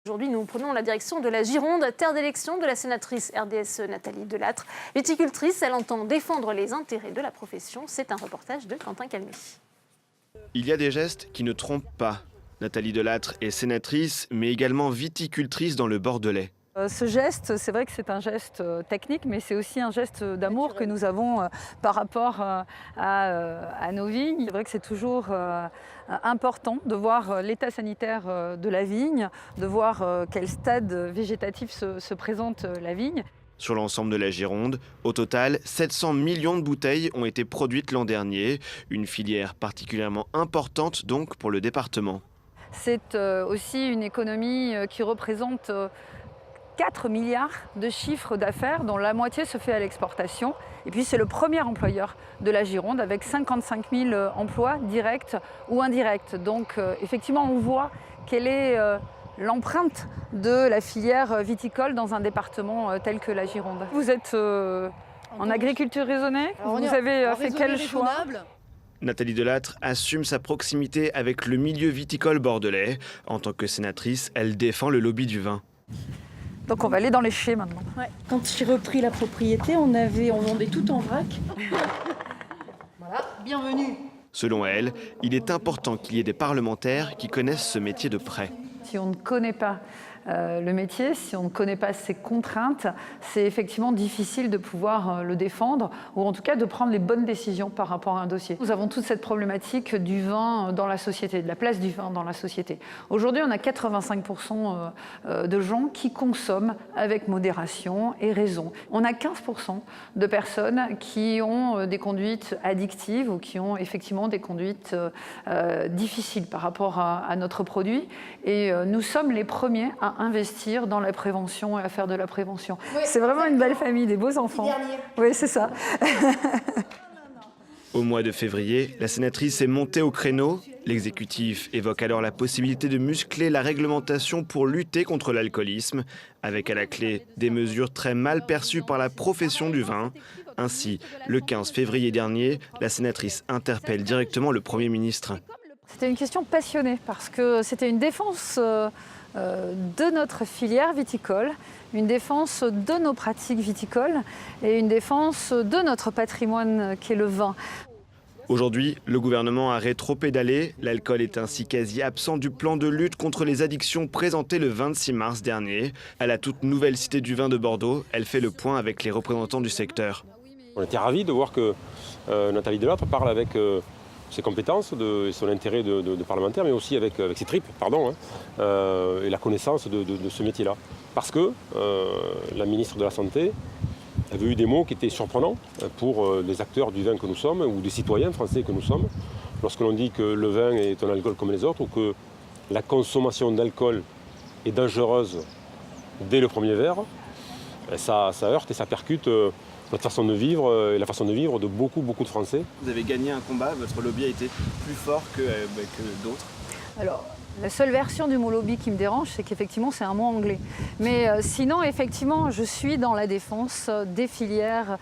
Aujourd'hui, nous prenons la direction de la Gironde, terre d'élection de la sénatrice RDS Nathalie Delattre. Viticultrice, elle entend défendre les intérêts de la profession. C'est un reportage de Quentin Calmé. Il y a des gestes qui ne trompent pas. Nathalie Delattre est sénatrice, mais également viticultrice dans le Bordelais. Ce geste, c'est vrai que c'est un geste technique, mais c'est aussi un geste d'amour que nous avons par rapport à nos vignes. C'est vrai que c'est toujours important de voir l'état sanitaire de la vigne, de voir quel stade végétatif se présente la vigne. Sur l'ensemble de la Gironde, au total, 700 millions de bouteilles ont été produites l'an dernier. Une filière particulièrement importante donc pour le département. C'est aussi une économie qui représente 4 milliards de chiffres d'affaires, dont la moitié se fait à l'exportation. Et puis c'est le premier employeur de la Gironde avec 55 000 emplois directs ou indirects. Donc effectivement, on voit quelle est l'empreinte de la filière viticole dans un département tel que la Gironde. Vous êtes en agriculture raisonnée. Vous avez fait quel choix ? Nathalie Delattre assume sa proximité avec le milieu viticole bordelais. En tant que sénatrice, elle défend le lobby du vin. Donc on va aller dans les chais maintenant. Ouais. Quand j'ai repris la propriété, on vendait tout en vrac. Voilà, bienvenue. Selon elle, il est important qu'il y ait des parlementaires qui connaissent ce métier de près. Si on ne connaît pas le métier, si on ne connaît pas ses contraintes, c'est effectivement difficile de pouvoir le défendre ou en tout cas de prendre les bonnes décisions par rapport à un dossier. Nous avons toute cette problématique du vin dans la société, de la place du vin dans la société. Aujourd'hui, on a 85% de gens qui consomment avec modération et raison. On a 15% de personnes qui ont des conduites addictives ou qui ont effectivement des conduites difficiles par rapport à notre produit. Et nous sommes les premiers à investir dans la prévention et à faire de la prévention. Oui, c'est vraiment une belle famille, des beaux enfants. Oui, c'est ça. Au mois de février, la sénatrice est montée au créneau. L'exécutif évoque alors la possibilité de muscler la réglementation pour lutter contre l'alcoolisme, avec à la clé des mesures très mal perçues par la profession du vin. Ainsi, le 15 février dernier, la sénatrice interpelle directement le Premier ministre. C'était une question passionnée parce que c'était une défense de notre filière viticole, une défense de nos pratiques viticoles et une défense de notre patrimoine qui est le vin. Aujourd'hui, le gouvernement a rétropédalé. L'alcool est ainsi quasi absent du plan de lutte contre les addictions présenté le 26 mars dernier. À la toute nouvelle Cité du vin de Bordeaux, elle fait le point avec les représentants du secteur. On était ravis de voir que Nathalie Delattre parle avec ses compétences et son intérêt de parlementaire, mais aussi avec ses tripes, et la connaissance de ce métier-là. Parce que la ministre de la Santé avait eu des mots qui étaient surprenants pour les acteurs du vin que nous sommes, ou des citoyens français que nous sommes, lorsque l'on dit que le vin est un alcool comme les autres, ou que la consommation d'alcool est dangereuse dès le premier verre. Ça heurte et ça percute notre façon de vivre et la façon de vivre de beaucoup de Français. Vous avez gagné un combat, votre lobby a été plus fort que d'autres. Alors, la seule version du mot lobby qui me dérange, c'est qu'effectivement, c'est un mot anglais. Mais sinon, effectivement, je suis dans la défense des filières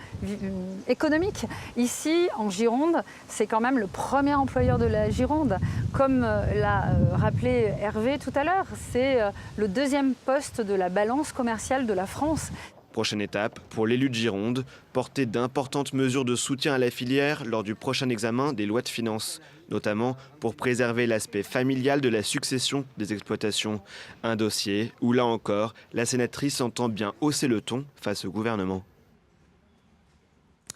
économiques. Ici, en Gironde, c'est quand même le premier employeur de la Gironde. Comme l'a rappelé Hervé tout à l'heure, c'est le deuxième poste de la balance commerciale de la France. Prochaine étape, pour l'élu de Gironde, porter d'importantes mesures de soutien à la filière lors du prochain examen des lois de finances, notamment pour préserver l'aspect familial de la succession des exploitations. Un dossier où, là encore, la sénatrice entend bien hausser le ton face au gouvernement.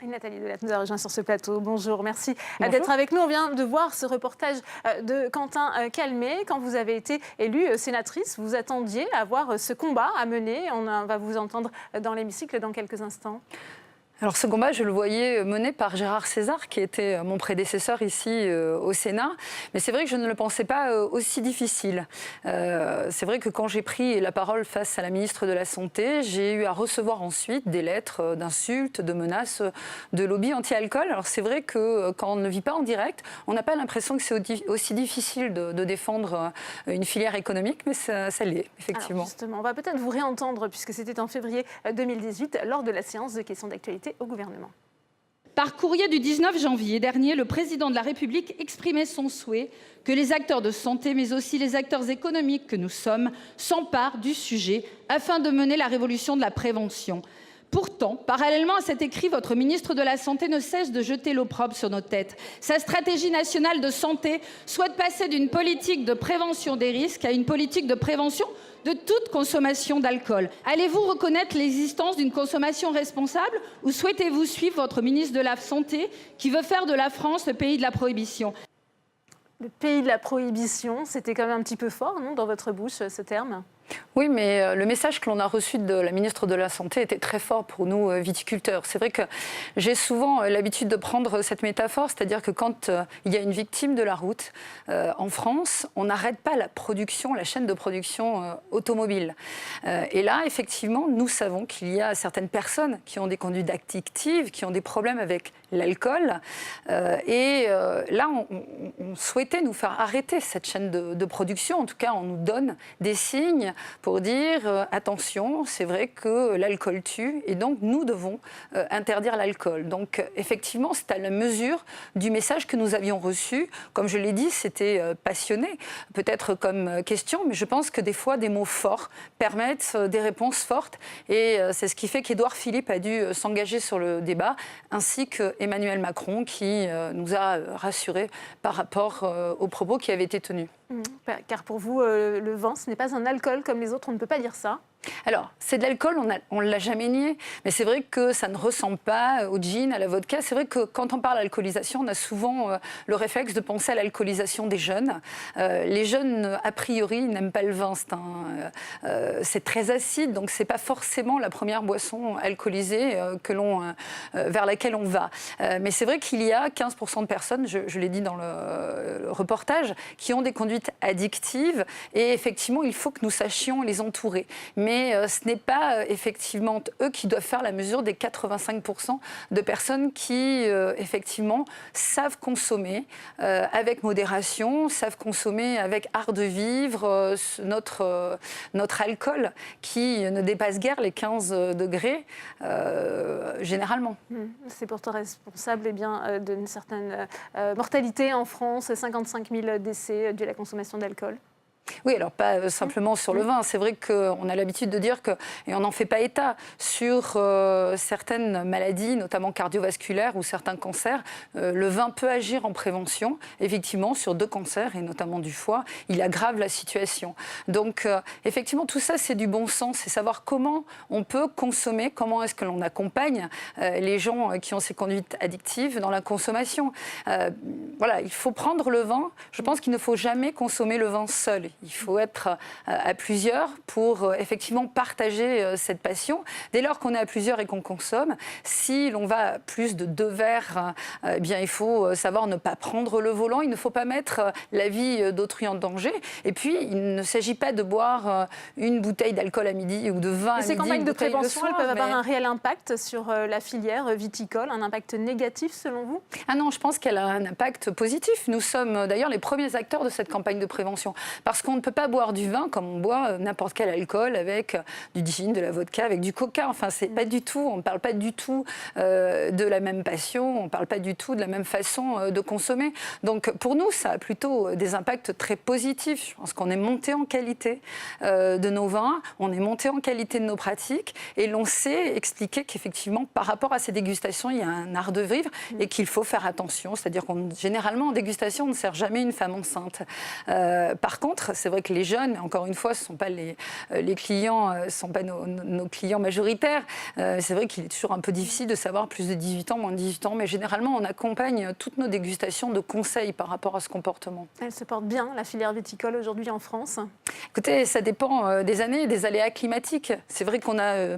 Et Nathalie Delattre nous a rejoint sur ce plateau. Bonjour, merci d'être avec nous. On vient de voir ce reportage de Quentin Calmé. Quand vous avez été élue sénatrice, vous attendiez à avoir ce combat à mener. On va vous entendre dans l'hémicycle dans quelques instants. Alors ce combat, je le voyais mené par Gérard César, qui était mon prédécesseur ici au Sénat. Mais c'est vrai que je ne le pensais pas aussi difficile. C'est vrai que quand j'ai pris la parole face à la ministre de la Santé, j'ai eu à recevoir ensuite des lettres d'insultes, de menaces, de lobby anti-alcool. Alors c'est vrai que quand on ne vit pas en direct, on n'a pas l'impression que c'est aussi difficile de défendre une filière économique, mais ça l'est, effectivement. Alors justement, on va peut-être vous réentendre, puisque c'était en février 2018, lors de la séance de questions d'actualité au gouvernement. Par courrier du 19 janvier dernier, le président de la République exprimait son souhait que les acteurs de santé, mais aussi les acteurs économiques que nous sommes, s'emparent du sujet afin de mener la révolution de la prévention. Pourtant, parallèlement à cet écrit, votre ministre de la Santé ne cesse de jeter l'opprobre sur nos têtes. Sa stratégie nationale de santé souhaite passer d'une politique de prévention des risques à une politique de prévention de toute consommation d'alcool. Allez-vous reconnaître l'existence d'une consommation responsable ou souhaitez-vous suivre votre ministre de la Santé qui veut faire de la France le pays de la prohibition ? Le pays de la prohibition, c'était quand même un petit peu fort, non, dans votre bouche, ce terme ? Oui, mais le message que l'on a reçu de la ministre de la Santé était très fort pour nous, viticulteurs. C'est vrai que j'ai souvent l'habitude de prendre cette métaphore, c'est-à-dire que quand il y a une victime de la route, en France, on n'arrête pas la production, la chaîne de production automobile. Et là, effectivement, nous savons qu'il y a certaines personnes qui ont des conduites addictives, qui ont des problèmes avec l'alcool. Et là, on souhaitait nous faire arrêter cette chaîne de production. En tout cas, on nous donne des signes pour dire attention, c'est vrai que l'alcool tue et donc nous devons interdire l'alcool. Donc effectivement, c'est à la mesure du message que nous avions reçu. Comme je l'ai dit, c'était passionné, peut-être comme question, mais je pense que des fois, des mots forts permettent des réponses fortes. Et c'est ce qui fait qu'Édouard Philippe a dû s'engager sur le débat, ainsi qu'Emmanuel Macron qui nous a rassurés par rapport aux propos qui avaient été tenus. Car pour vous, le vin, ce n'est pas un alcool comme les autres, on ne peut pas dire ça. Alors, c'est de l'alcool, on ne l'a jamais nié, mais c'est vrai que ça ne ressemble pas au gin, à la vodka. C'est vrai que quand on parle d'alcoolisation, on a souvent le réflexe de penser à l'alcoolisation des jeunes. Les jeunes, a priori, n'aiment pas le vin. C'est très acide, donc ce n'est pas forcément la première boisson alcoolisée vers laquelle on va. Mais c'est vrai qu'il y a 15% de personnes, je l'ai dit dans le reportage, qui ont des conduites addictives. Et effectivement, il faut que nous sachions les entourer. Mais ce n'est pas effectivement eux qui doivent faire la mesure des 85% de personnes qui effectivement savent consommer avec modération, savent consommer avec art de vivre notre alcool qui ne dépasse guère les 15 degrés généralement. C'est pourtant responsable d'une certaine mortalité en France, 55 000 décès dus à la consommation d'alcool. Oui, alors pas simplement sur le vin. C'est vrai qu'on a l'habitude de dire que, et on n'en fait pas état, sur certaines maladies, notamment cardiovasculaires ou certains cancers, le vin peut agir en prévention. Effectivement, sur 2 cancers, et notamment du foie, il aggrave la situation. Donc, effectivement, tout ça, c'est du bon sens. C'est savoir comment on peut consommer, comment est-ce que l'on accompagne les gens qui ont ces conduites addictives dans la consommation. Voilà, il faut prendre le vin. Je pense qu'il ne faut jamais consommer le vin seul. Il faut être à plusieurs pour effectivement partager cette passion. Dès lors qu'on est à plusieurs et qu'on consomme, si l'on va à plus de 2 verres, bien, il faut savoir ne pas prendre le volant. Il ne faut pas mettre la vie d'autrui en danger. Et puis, il ne s'agit pas de boire une bouteille d'alcool à midi ou de vin à midi. Ces campagnes de prévention, elles peuvent avoir un réel impact sur la filière viticole, un impact négatif selon vous ? Ah non, je pense qu'elle a un impact positif. Nous sommes d'ailleurs les premiers acteurs de cette campagne de prévention. Parce qu'on ne peut pas boire du vin comme on boit n'importe quel alcool avec du gin, de la vodka, avec du coca. Enfin, c'est pas du tout, on ne parle pas du tout de la même passion, on ne parle pas du tout de la même façon de consommer. Donc pour nous, ça a plutôt des impacts très positifs. Je pense qu'on est monté en qualité de nos vins, on est monté en qualité de nos pratiques et l'on sait expliquer qu'effectivement, par rapport à ces dégustations, il y a un art de vivre et qu'il faut faire attention. C'est-à-dire généralement, en dégustation, on ne sert jamais une femme enceinte. Par contre, c'est vrai que les jeunes, encore une fois, ce ne sont pas les clients, sont pas nos clients majoritaires. C'est vrai qu'il est toujours un peu difficile de savoir plus de 18 ans, moins de 18 ans, mais généralement, on accompagne toutes nos dégustations de conseils par rapport à ce comportement. Elle se porte bien, la filière viticole, aujourd'hui en France ? Écoutez, ça dépend des années et des aléas climatiques. C'est vrai qu'on a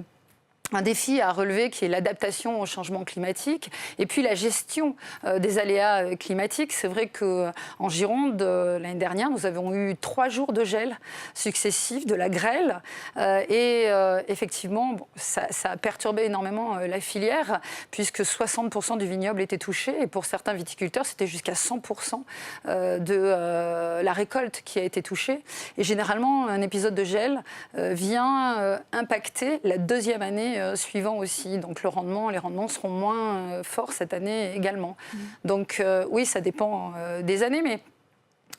un défi à relever qui est l'adaptation au changement climatique et puis la gestion des aléas climatiques. C'est vrai qu'en Gironde, l'année dernière, nous avons eu 3 jours de gel successifs, de la grêle et effectivement, ça a perturbé énormément la filière puisque 60% du vignoble était touché et pour certains viticulteurs, c'était jusqu'à 100% de la récolte qui a été touchée. Et généralement, un épisode de gel vient impacter la 2e année suivants aussi. Donc les rendements seront moins forts cette année également. Donc oui, ça dépend des années, mais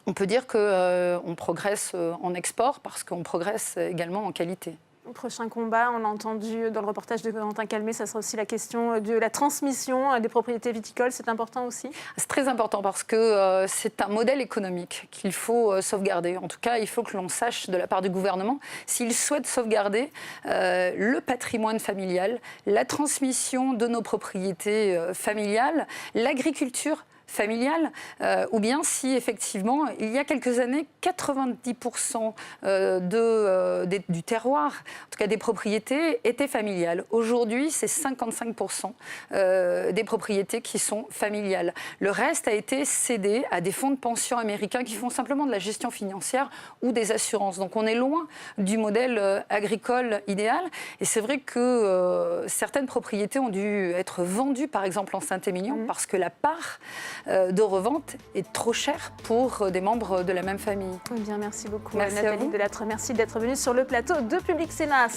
on peut dire qu'on progresse en export parce qu'on progresse également en qualité. Le prochain combat, on l'a entendu dans le reportage de Quentin Calmet, ça sera aussi la question de la transmission des propriétés viticoles. C'est important aussi? C'est très important parce que c'est un modèle économique qu'il faut sauvegarder. En tout cas, il faut que l'on sache de la part du gouvernement s'il souhaite sauvegarder le patrimoine familial, la transmission de nos propriétés familiales, l'agriculture familiale, ou bien si effectivement, il y a quelques années, 90% du terroir, en tout cas des propriétés, étaient familiales. Aujourd'hui, c'est 55% des propriétés qui sont familiales. Le reste a été cédé à des fonds de pension américains qui font simplement de la gestion financière ou des assurances. Donc on est loin du modèle agricole idéal. Et c'est vrai que certaines propriétés ont dû être vendues, par exemple en Saint-Émilion, parce que la part de revente est trop chère pour des membres de la même famille. Eh bien, merci beaucoup Merci Nathalie Delattre. Merci d'être venue sur le plateau de Public Sénat.